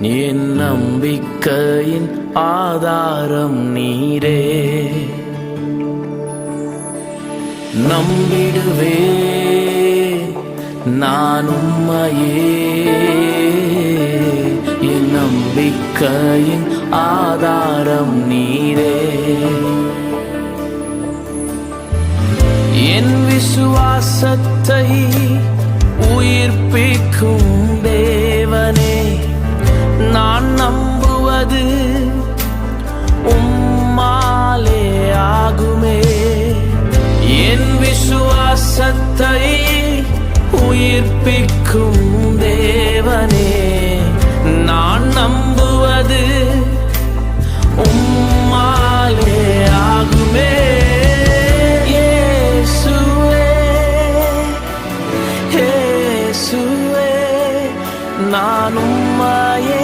என் நம்பிக்கையின் ஆதாரம் நீரே. நம்பிடுவே நான் உம்மையே, என் நம்பிக்கையின் ஆதாரம் நீரே. என் விசுவாசத்தை உயிர்ப்பிக்கும் தேவனே, நான் நம்புவது உம்மாலே ஆகுமே. என் விசுவாசத்தை உயிர்ப்பிக்கும் தேவனே, நான் நம்புவது உம்மாலே ஆகுமே. இயேசுவே, இயேசுவே, நான் உம்மையே